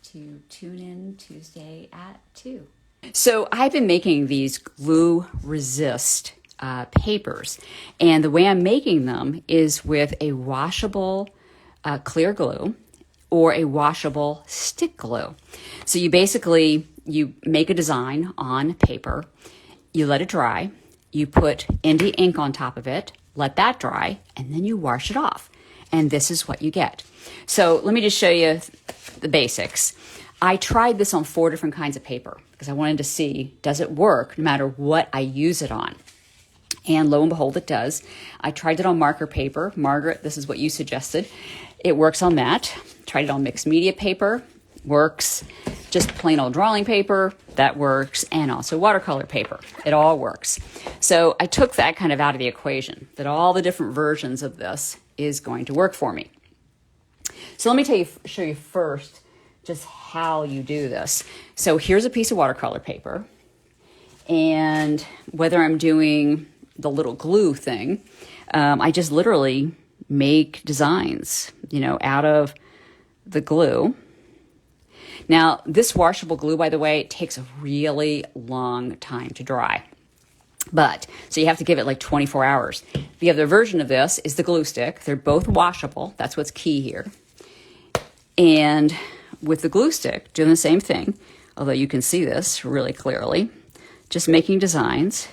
to tune in Tuesday at 2. So I've been making these glue resist papers, and the way I'm making them is with a washable clear glue or a washable stick glue. So you make a design on paper, you let it dry, you put India ink on top of it, let that dry, and then you wash it off. And this is what you get. So let me just show you the basics. I tried this on 4 different kinds of paper because I wanted to see, does it work no matter what I use it on? And lo and behold, it does. I tried it on marker paper. Margaret, this is what you suggested. It works on that. Tried it on mixed media paper. Works. Just plain old drawing paper. That works. And also watercolor paper. It all works. So I took that kind of out of the equation, that all the different versions of this is going to work for me. So let me show you first just how you do this. So here's a piece of watercolor paper. And whether I'm doing the little glue thing, I just literally make designs, out of the glue. Now, this washable glue, by the way, it takes a really long time to dry. So you have to give it like 24 hours. The other version of this is the glue stick. They're both washable. That's what's key here. And with the glue stick, doing the same thing, although you can see this really clearly, just making designs.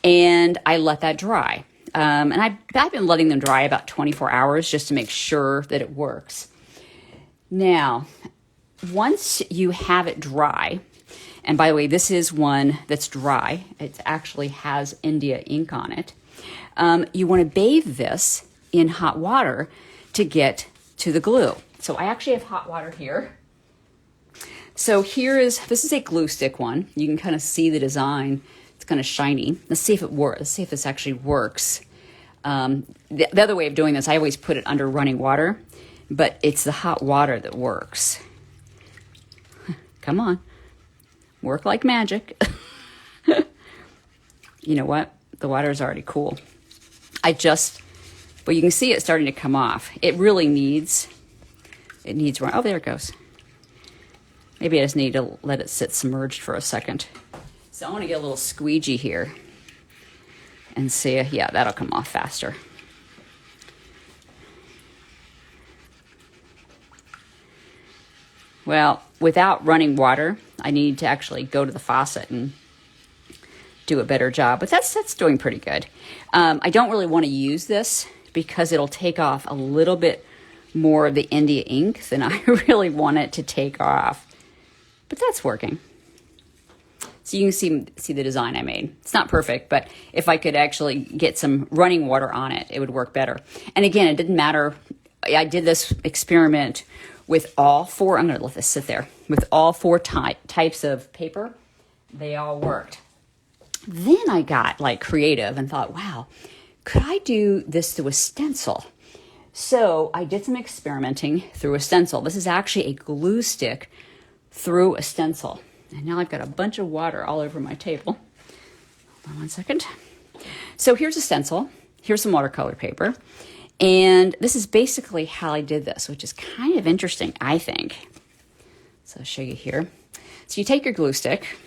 And I let that dry. And I've been letting them dry about 24 hours just to make sure that it works. Now, once you have it dry, and by the way, this is one that's dry. It actually has India ink on it. You want to bathe this in hot water to get to the glue. So I actually have hot water here. So this is a glue stick one. You can kind of see the design. It's kind of shiny. Let's see if it works. Let's see if this actually works. The other way of doing this, I always put it under running water, but it's the hot water that works. Come on. Work like magic. You know what? The water is already cool. But you can see it starting to come off. It really needs oh, there it goes. Maybe I just need to let it sit submerged for a second. So I want to get a little squeegee here and see, yeah, that'll come off faster. Well, without running water, I need to actually go to the faucet and do a better job, but that's doing pretty good. I don't really want to use this because it'll take off a little bit more of the India ink than I really want it to take off, but that's working. So you can see the design I made. It's not perfect, but if I could actually get some running water on it, it would work better. And again, it didn't matter. I did this experiment with all 4, I'm going to let this sit there, with all 4 types of paper. They all worked. Then I got creative and thought, wow, could I do this through a stencil? So I did some experimenting through a stencil. This is actually a glue stick through a stencil. And now I've got a bunch of water all over my table. Hold on one second. So here's a stencil. Here's some watercolor paper. And this is basically how I did this, which is kind of interesting, I think. So I'll show you here. So you take your glue stick,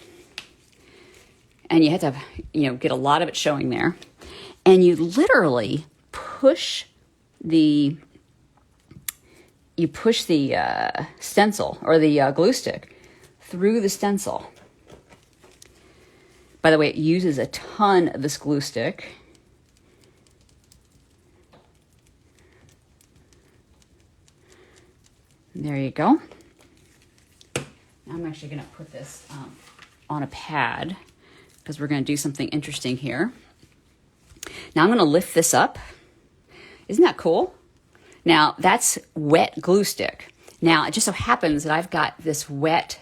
and you have to, get a lot of it showing there. And you literally push the stencil or the glue stick through the stencil. By the way, it uses a ton of this glue stick. There you go. Now I'm actually going to put this on a pad because we're going to do something interesting here. Now I'm going to lift this up. Isn't that cool? Now that's wet glue stick. Now it just so happens that I've got this wet,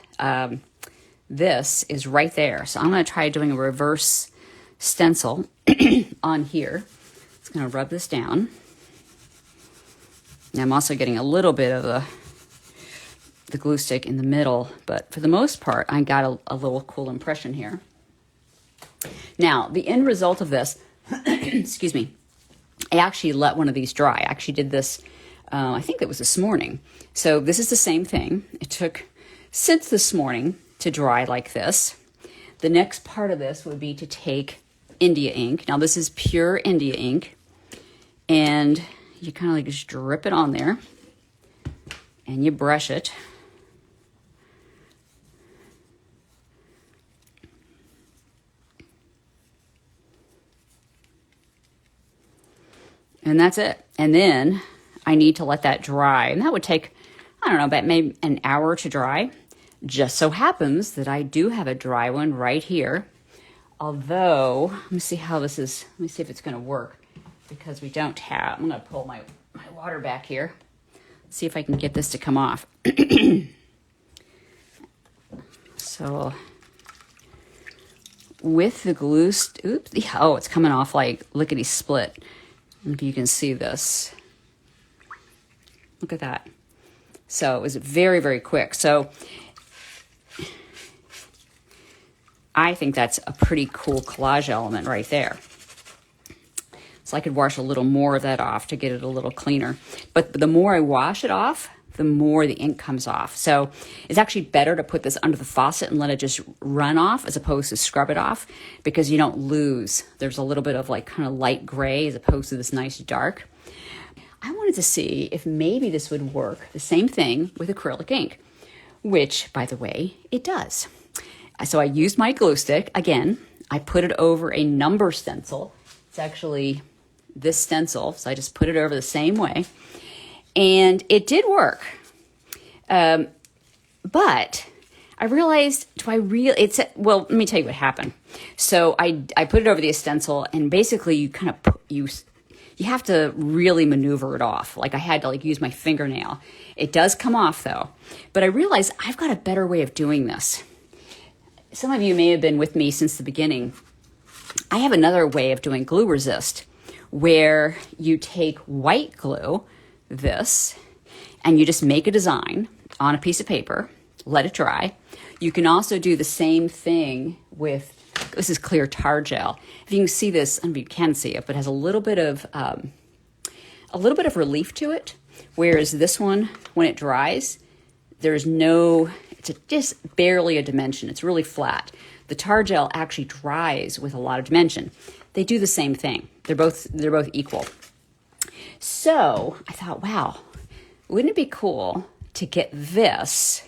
this is right there. So I'm going to try doing a reverse stencil on here. It's going to rub this down. Now I'm also getting a little bit of the glue stick in the middle, but for the most part, I got a little cool impression here. Now, the end result of this, excuse me, I actually let one of these dry. I actually did this I think it was this morning. So this is the same thing. It took since this morning to dry like this. The next part of this would be to take India ink. Now this is pure India ink. And you kind of like just drip it on there. And you brush it. And that's it. And then I need to let that dry. And that would take, I don't know, about maybe an hour to dry. Just so happens that I do have a dry one right here. Although, let me see how this is. Let me see if it's going to work. Because we don't have, I'm going to pull my water back here. See if I can get this to come off. So, with the glue, oops, oh, it's coming off like lickety split. If you can see this. Look at that. So it was very, very quick. So I think that's a pretty cool collage element right there. So I could wash a little more of that off to get it a little cleaner. But the more I wash it off, the more the ink comes off. So it's actually better to put this under the faucet and let it just run off as opposed to scrub it off, because you don't lose. There's a little bit of like kind of light gray as opposed to this nice dark. I wanted to see if maybe this would work the same thing with acrylic ink, which, by the way, it does. So I used my glue stick. Again, I put it over a number stencil. It's actually this stencil, so I just put it over the same way. And it did work. But I realized, well, let me tell you what happened. So I put it over the stencil, and basically you kind of you have to really maneuver it off. Like I had to like use my fingernail. It does come off though. But I realized I've got a better way of doing this. Some of you may have been with me since the beginning. I have another way of doing glue resist, where you take white glue, this, and you just make a design on a piece of paper, let it dry. You can also do the same thing with, this is clear tar gel. If you can see this, I don't know if you can see it, but it has a little bit of relief to it. Whereas this one, when it dries, there's no, just barely a dimension. It's really flat. The tar gel actually dries with a lot of dimension. They do the same thing. They're both equal. So I thought, wow, wouldn't it be cool to get this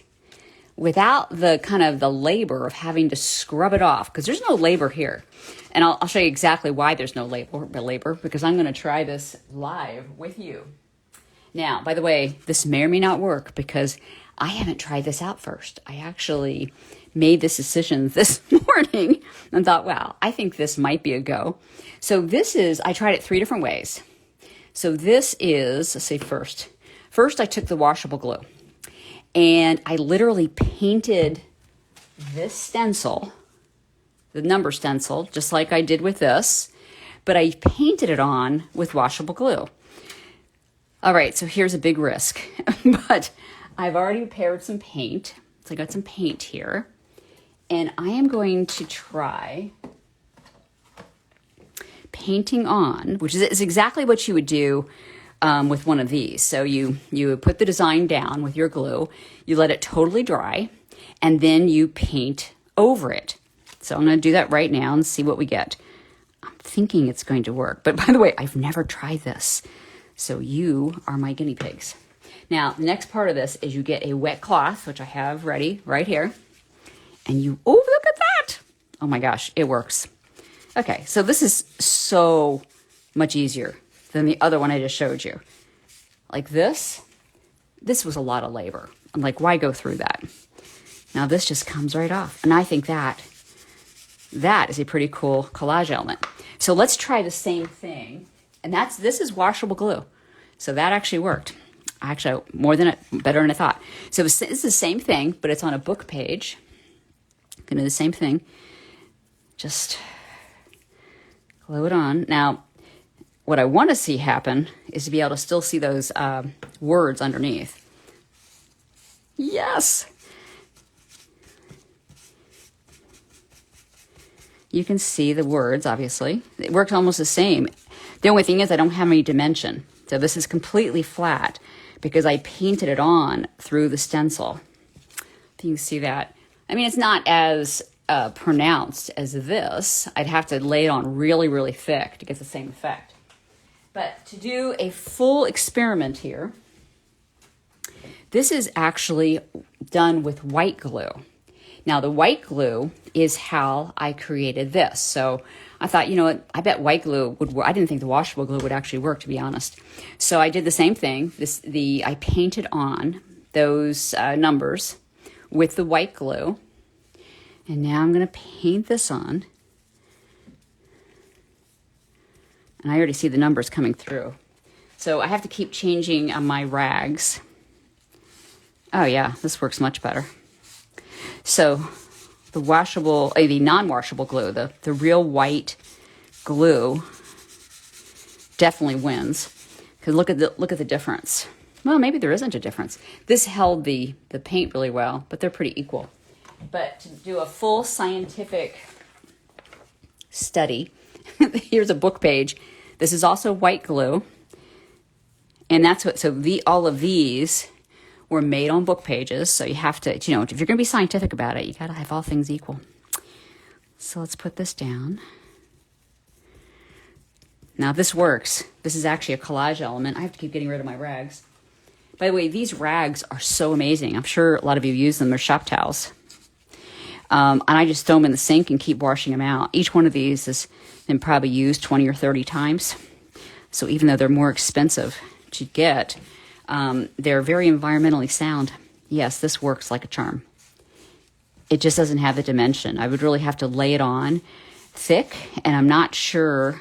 without the kind of the labor of having to scrub it off? Because there's no labor here. And I'll show you exactly why there's no labor, because I'm going to try this live with you. Now, by the way, this may or may not work because I haven't tried this out first. I actually made this decision this morning and thought, wow, I think this might be a go. So this is, I tried it 3 different ways. So this is, let's say first I took the washable glue and I literally painted this stencil, the number stencil, just like I did with this, but I painted it on with washable glue. All right, so here's a big risk, but I've already prepared some paint. So I got some paint here, and I am going to try painting on, which is exactly what you would do with one of these. So you put the design down with your glue, you let it totally dry, and then you paint over it. So I'm going to do that right now and see what we get. I'm thinking it's going to work, but by the way, I've never tried this. So you are my guinea pigs. Now, the next part of this is you get a wet cloth, which I have ready right here. And you, oh, look at that. Oh my gosh, it works. Okay, so this is so much easier than the other one I just showed you. Like this was a lot of labor. I'm like, why go through that? Now this just comes right off. And I think that is a pretty cool collage element. So let's try the same thing. And this is washable glue. So that actually worked. Actually, better than I thought. So this is the same thing, but it's on a book page. I'm gonna do the same thing. Just glue it on. Now, what I want to see happen is to be able to still see those words underneath. Yes. You can see the words, obviously. It works almost the same. The only thing is I don't have any dimension. So this is completely flat because I painted it on through the stencil. If you can see that. I mean, it's not as pronounced as this. I'd have to lay it on really, really thick to get the same effect. But to do a full experiment here, this is actually done with white glue. Now, the white glue is how I created this. So I thought, you know what, I bet white glue would work. I didn't think the washable glue would actually work, to be honest. So I did the same thing. I painted on those numbers with the white glue. And now I'm going to paint this on. And I already see the numbers coming through. So I have to keep changing my rags. Oh yeah, this works much better. So the washable, the non-washable glue, the real white glue definitely wins. Because look at the difference. Well, maybe there isn't a difference. This held the paint really well, but they're pretty equal. But to do a full scientific study, here's a book page. This is also white glue. And that's what, so all of these were made on book pages. So you have to, you know, if you're going to be scientific about it, you got to have all things equal. So let's put this down. Now this works. This is actually a collage element. I have to keep getting rid of my rags. By the way, these rags are so amazing. I'm sure a lot of you use them. They're shop towels. And I just throw them in the sink and keep washing them out. Each one of these has been probably used 20 or 30 times. So even though they're more expensive to get, they're very environmentally sound. Yes, this works like a charm. It just doesn't have the dimension. I would really have to lay it on thick, and I'm not sure.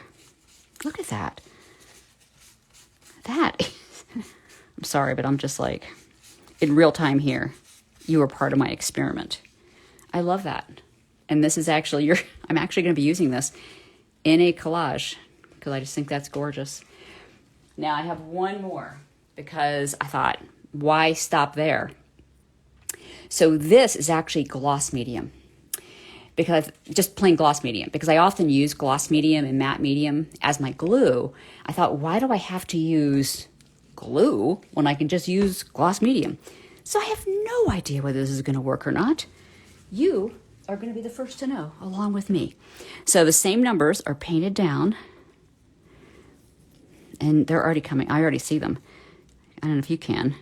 Look at that. I'm sorry, but I'm just like, in real time here, you are part of my experiment. I love that. And this is actually, I'm actually going to be using this in a collage because I just think that's gorgeous. Now I have one more because I thought, why stop there? So this is actually gloss medium, because just plain gloss medium, because I often use gloss medium and matte medium as my glue. I thought, why do I have to use glue when I can just use gloss medium? So I have no idea whether this is going to work or not. You are going to be the first to know, along with me. So the same numbers are painted down, and they're already coming. I already see them. I don't know if you can.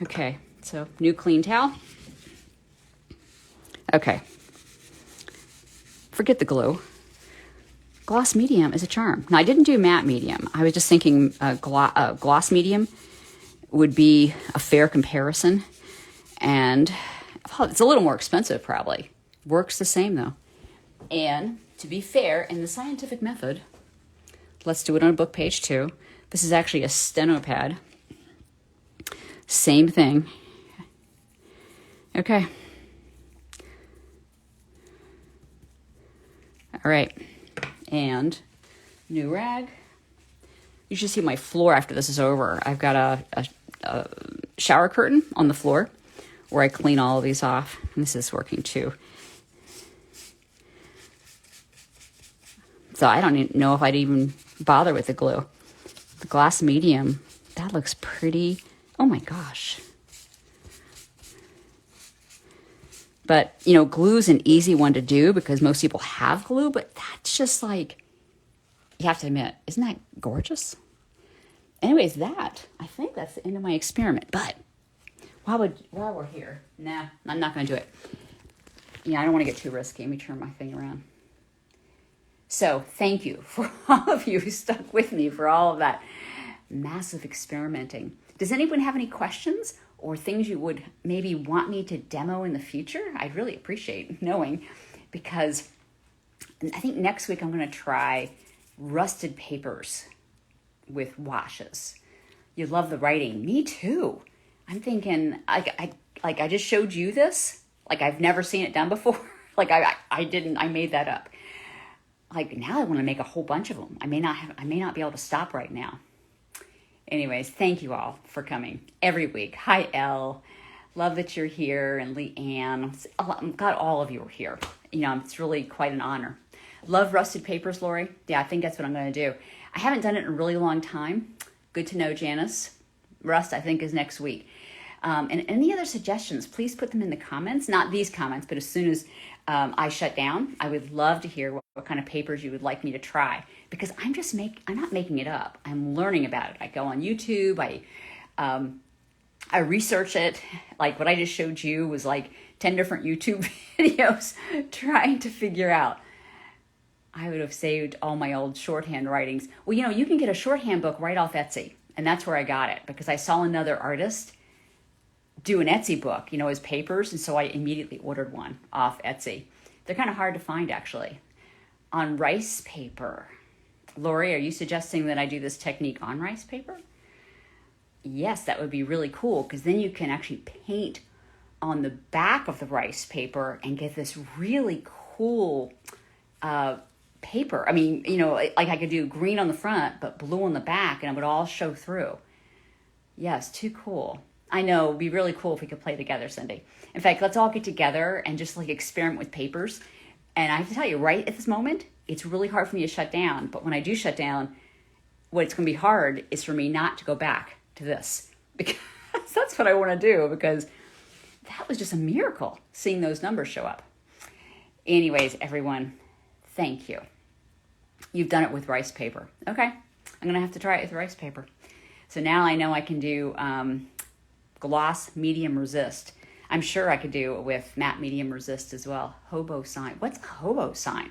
Okay, so new clean towel. Okay. Forget the glue. Gloss medium is a charm. Now, I didn't do matte medium. I was just thinking gloss medium would be a fair comparison. And well, it's a little more expensive, probably. Works the same, though. And to be fair, in the scientific method, let's do it on a book page, too. This is actually a steno pad. Same thing. Okay. All right. And new rag. You should see my floor after this is over. I've got a shower curtain on the floor where I clean all of these off. And this is working too. So I don't even know if I'd even bother with the glue. The gloss medium, that looks pretty. Oh my gosh. But, you know, glue's an easy one to do because most people have glue, but that's just like, you have to admit, isn't that gorgeous? Anyways, I think that's the end of my experiment. But while we're here, nah, I'm not going to do it. Yeah, I don't want to get too risky. Let me turn my thing around. So thank you for all of you who stuck with me for all of that massive experimenting. Does anyone have any questions or things you would maybe want me to demo in the future? I'd really appreciate knowing, because I think next week I'm going to try rusted papers with washes. You love the writing. Me too. I'm thinking, I just showed you this. Like, I've never seen it done before. Like, I made that up. Like, now I want to make a whole bunch of them. I may not be able to stop right now. Anyways, thank you all for coming every week. Hi, Elle. Love that you're here. And Leanne. I'm glad all of you are here. You know, it's really quite an honor. Love rusted papers, Lori. Yeah, I think that's what I'm going to do. I haven't done it in a really long time. Good to know, Janice. Rust, I think, is next week. And any other suggestions, please put them in the comments. Not these comments, but as soon as I shut down, I would love to hear what kind of papers you would like me to try, because I'm not making it up. I'm learning about it. I go on YouTube. I research it. Like what I just showed you was like 10 different YouTube videos trying to figure out. I would have saved all my old shorthand writings. Well, you can get a shorthand book right off Etsy. And that's where I got it, because I saw another artist do an Etsy book, as papers. And so I immediately ordered one off Etsy. They're kind of hard to find, actually. On rice paper. Lori, are you suggesting that I do this technique on rice paper? Yes, that would be really cool, because then you can actually paint on the back of the rice paper and get this really cool paper. I mean, like I could do green on the front, but blue on the back, and it would all show through. Yes, too cool. I know, it'd be really cool if we could play together, Cindy. In fact, let's all get together and just like experiment with papers. And I have to tell you, right at this moment, it's really hard for me to shut down. But when I do shut down, what's going to be hard is for me not to go back to this. Because that's what I want to do, because that was just a miracle, seeing those numbers show up. Anyways, everyone, thank you. You've done it with rice paper. Okay, I'm going to have to try it with rice paper. So now I know I can do gloss medium resist. I'm sure I could do it with matte medium resist as well. Hobo sign. What's a hobo sign?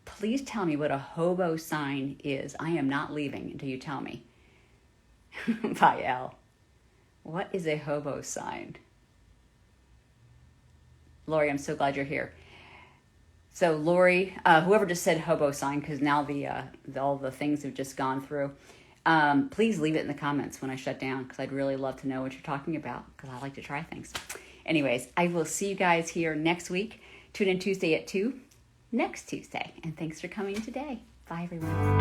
Please tell me what a hobo sign is. I am not leaving until you tell me. Bye, Elle. What is a hobo sign? Lori, I'm so glad you're here. So Lori, whoever just said hobo sign, because now all the things have just gone through. Please leave it in the comments when I shut down, because I'd really love to know what you're talking about, because I like to try things. Anyways, I will see you guys here next week. Tune in Tuesday at 2, next Tuesday. And thanks for coming today. Bye, everyone.